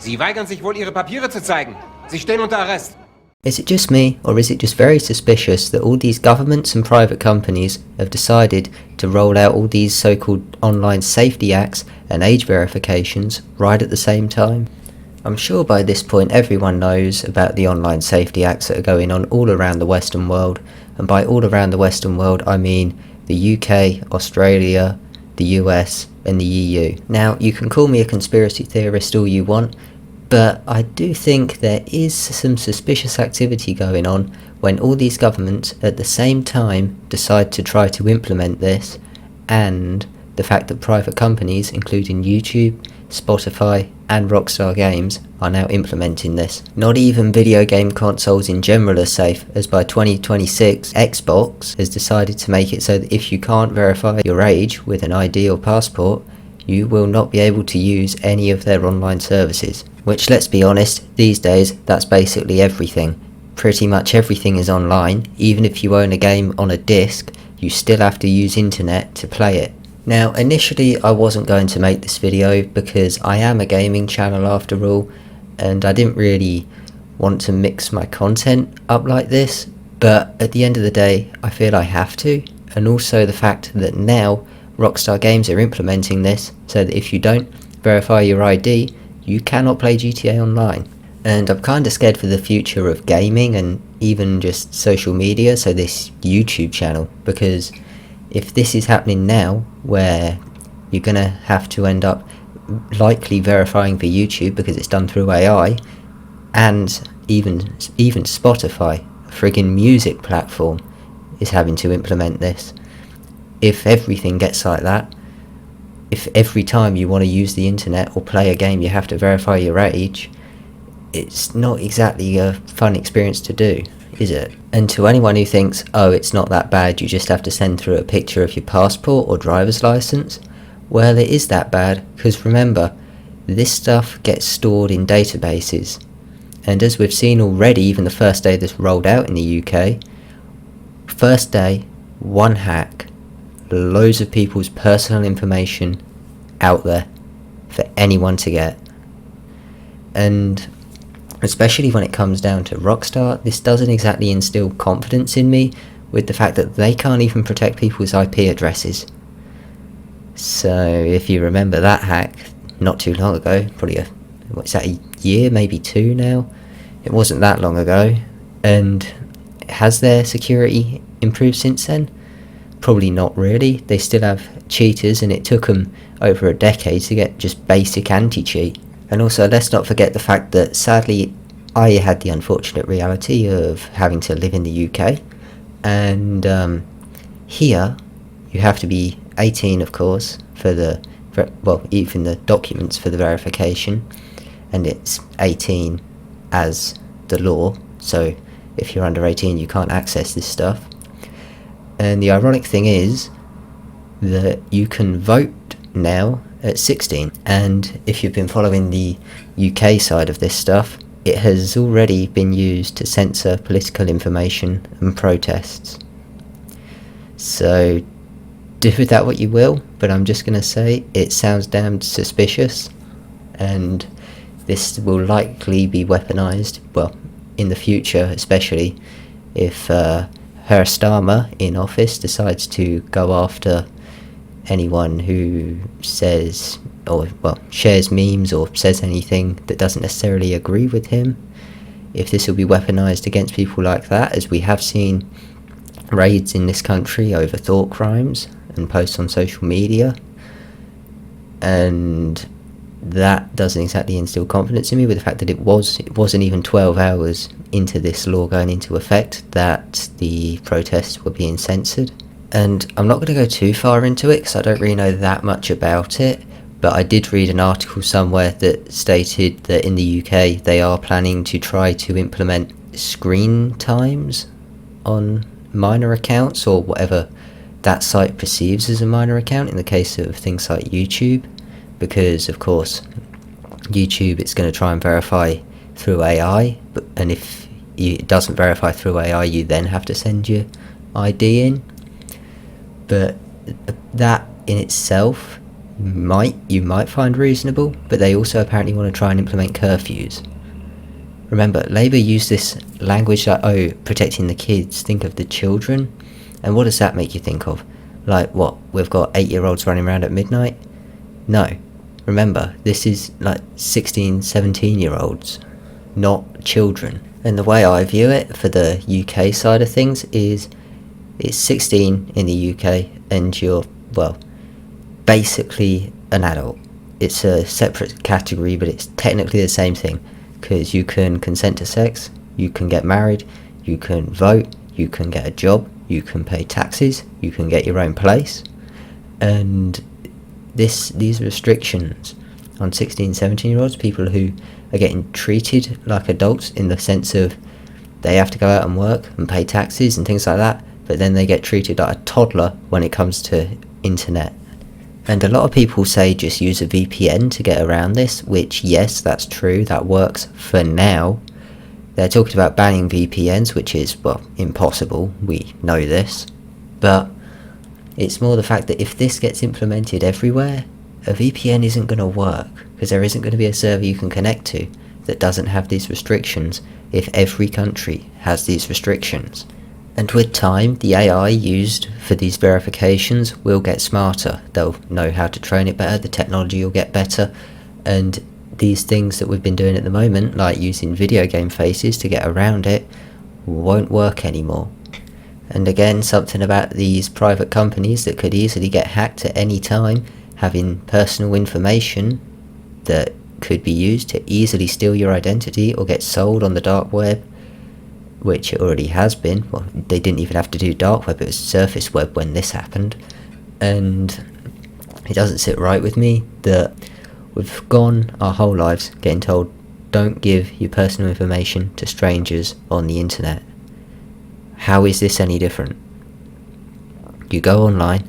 Sie weigern sich wohl, ihre Papiere zu zeigen. Sie stehen unter Arrest. Is it just me, or is it just very suspicious that all these governments and private companies have decided to roll out all these so-called online safety acts and age verifications right at the same time? I'm sure by this point everyone knows about the online safety acts that are going on all around the Western world, and by all around the Western world I mean the UK, Australia, the US and the EU. Now, you can call me a conspiracy theorist all you want, but I do think there is some suspicious activity going on when all these governments at the same time decide to try to implement this, and the fact that private companies including YouTube, Spotify and Rockstar Games are now implementing this. Not even video game consoles in general are safe, as by 2026 Xbox has decided to make it so that if you can't verify your age with an ID or passport, you will not be able to use any of their online services. Which, let's be honest, these days that's basically everything. Pretty much everything is online. Even if you own a game on a disc, you still have to use internet to play it. Now, initially I wasn't going to make this video because I am a gaming channel after all, and I didn't really want to mix my content up like this, but at the end of the day I feel I have to, and also the fact that now Rockstar Games are implementing this so that if you don't verify your ID, you cannot play GTA Online. And I'm kinda scared for the future of gaming and even just social media, so this YouTube channel, because if this is happening now, where you're gonna have to end up likely verifying for YouTube because it's done through AI, and even Spotify, a friggin' music platform, is having to implement this. If everything gets like that, if every time you want to use the internet or play a game you have to verify your age, it's not exactly a fun experience to do, is it? And to anyone who thinks, oh, it's not that bad, you just have to send through a picture of your passport or driver's license, well, it is that bad, because remember, this stuff gets stored in databases, and as we've seen already, even the first day this rolled out in the UK, first day, one hack, loads of people's personal information out there for anyone to get. And especially when it comes down to Rockstar, this doesn't exactly instill confidence in me with the fact that they can't even protect people's IP addresses. So if you remember that hack not too long ago, probably a year, maybe 2 now, it wasn't that long ago, and has their security improved since then? Probably not really. They still have cheaters, and it took them over a decade to get just basic anti-cheat. And also, let's not forget the fact that sadly I had the unfortunate reality of having to live in the UK, and here you have to be 18, of course, for even the documents for the verification, and it's 18 as the law, so if you're under 18 you can't access this stuff. And the ironic thing is that you can vote now at 16, and if you've been following the UK side of this stuff, it has already been used to censor political information and protests. So do with that what you will, but I'm just going to say it sounds damned suspicious, and this will likely be weaponized, well, in the future, especially if Herr Starmer in office decides to go after anyone who says, or shares memes or says anything that doesn't necessarily agree with him. If this will be weaponized against people like that, as we have seen raids in this country over thought crimes and posts on social media, and that doesn't exactly instill confidence in me with the fact that it wasn't even 12 hours into this law going into effect that the protests were being censored. And I'm not going to go too far into it because I don't really know that much about it, but I did read an article somewhere that stated that in the UK they are planning to try to implement screen times on minor accounts, or whatever that site perceives as a minor account in the case of things like YouTube, because of course YouTube, it's going to try and verify through AI, and if it doesn't verify through AI you then have to send your ID in. But that in itself you might find reasonable, but they also apparently want to try and implement curfews. Remember, Labour used this language like, oh, protecting the kids, think of the children. And what does that make you think of? Like, what, we've got 8-year-olds running around at midnight? No. Remember, this is like 16, 17-year-olds, not children. And the way I view it for the UK side of things is it's 16 in the UK and you're, well, basically an adult. It's a separate category, but it's technically the same thing, because you can consent to sex, you can get married, you can vote, you can get a job, you can pay taxes, you can get your own place. And these restrictions on 16, 17-year-olds, people who are getting treated like adults in the sense of they have to go out and work and pay taxes and things like that, but then they get treated like a toddler when it comes to internet. And a lot of people say just use a VPN to get around this, which, yes, that's true, that works for now. They're talking about banning VPNs, which is, well, impossible, we know this. But it's more the fact that if this gets implemented everywhere, a VPN isn't going to work, because there isn't going to be a server you can connect to that doesn't have these restrictions if every country has these restrictions. And with time, the AI used for these verifications will get smarter. They'll know how to train it better, the technology will get better, and these things that we've been doing at the moment, like using video game faces to get around it, won't work anymore. And again, something about these private companies that could easily get hacked at any time, having personal information that could be used to easily steal your identity or get sold on the dark web, which it already has been. Well, they didn't even have to do dark web, it was surface web when this happened. And it doesn't sit right with me that we've gone our whole lives getting told, don't give your personal information to strangers on the internet. How is this any different? You go online,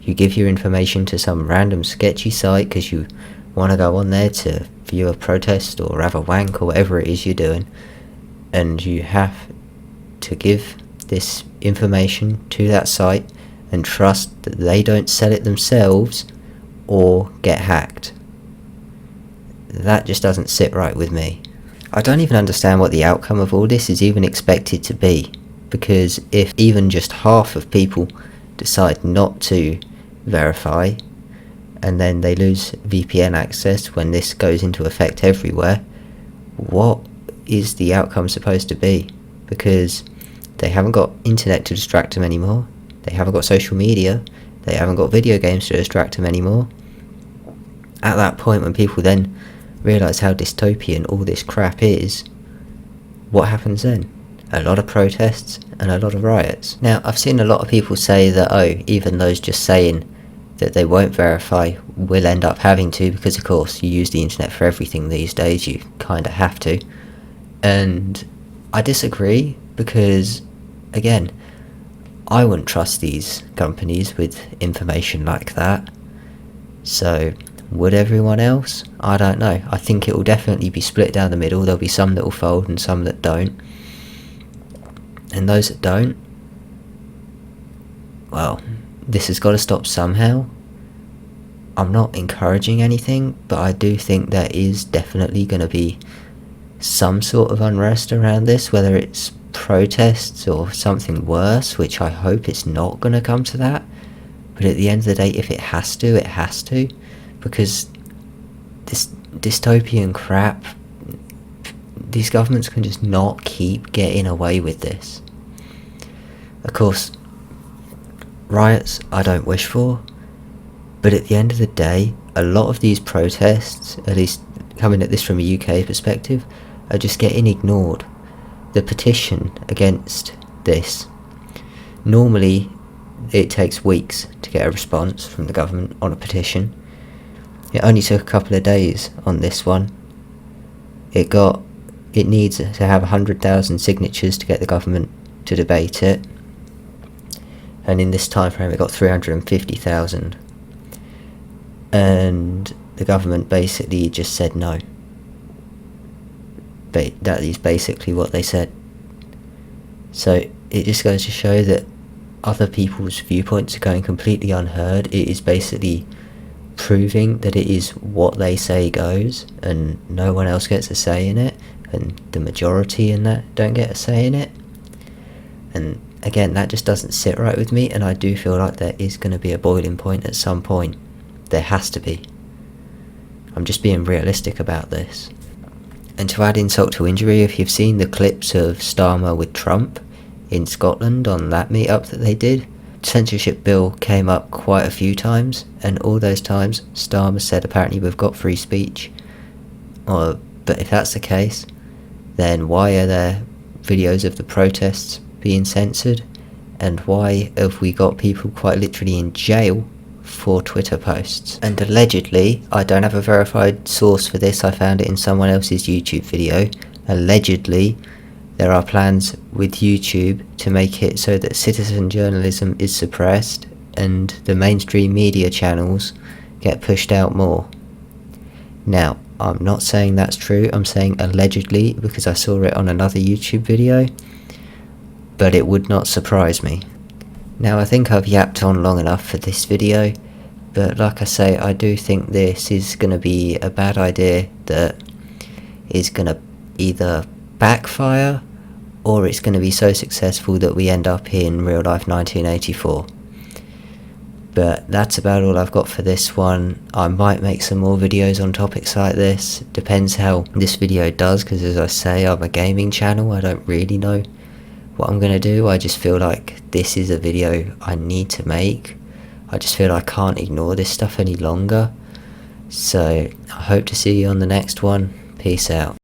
you give your information to some random sketchy site because you want to go on there to view a protest or have a wank or whatever it is you're doing, and you have to give this information to that site and trust that they don't sell it themselves or get hacked. That just doesn't sit right with me. I don't even understand what the outcome of all this is even expected to be, because if even just half of people decide not to verify and then they lose VPN access when this goes into effect everywhere, what is the outcome supposed to be? Because they haven't got internet to distract them anymore, they haven't got social media, they haven't got video games to distract them anymore. At that point, when people then realise how dystopian all this crap is, what happens then? A lot of protests and a lot of riots. Now, I've seen a lot of people say that, oh, even those just saying that they won't verify will end up having to, because of course you use the internet for everything these days, you kind of have to. And I disagree, because again, I wouldn't trust these companies with information like that. So would everyone else? I don't know. I think it will definitely be split down the middle. There'll be some that will fold and some that don't. And those that don't, well, this has got to stop somehow. I'm not encouraging anything, but I do think there is definitely going to be some sort of unrest around this, whether it's protests or something worse, which I hope it's not going to come to that. But at the end of the day, if it has to, it has to, because this dystopian crap, these governments can just not keep getting away with this. Of course, riots I don't wish for, but at the end of the day, a lot of these protests, at least coming at this from a UK perspective, are just getting ignored. The petition against this, normally it takes weeks to get a response from the government on a petition. It only took a couple of days on this one. It needs to have 100,000 signatures to get the government to debate it, and in this time frame it got 350,000, and the government basically just said no. That is basically what they said. So it just goes to show that other people's viewpoints are going completely unheard. It is basically proving that it is what they say goes and no one else gets a say in it, and the majority in that don't get a say in it. And again, that just doesn't sit right with me, and I do feel like there is going to be a boiling point at some point. There has to be. I'm just being realistic about this. And to add insult to injury, if you've seen the clips of Starmer with Trump in Scotland on that meetup that they did, censorship bill came up quite a few times, and all those times Starmer said apparently we've got free speech. But if that's the case, then why are there videos of the protests being censored, and why have we got people quite literally in jail for Twitter posts? And allegedly, I don't have a verified source for this, I found it in someone else's YouTube video, allegedly there are plans with YouTube to make it so that citizen journalism is suppressed and the mainstream media channels get pushed out more. Now, I'm not saying that's true, I'm saying allegedly because I saw it on another YouTube video, but it would not surprise me. Now, I think I've yapped on long enough for this video, but like I say, I do think this is going to be a bad idea that is going to either backfire or it's going to be so successful that we end up in real life 1984. But that's about all I've got for this one. I might make some more videos on topics like this, depends how this video does, because as I say, I'm a gaming channel, I don't really know what I'm going to do. I just feel like this is a video I need to make. I just feel I can't ignore this stuff any longer. So I hope to see you on the next one. Peace out.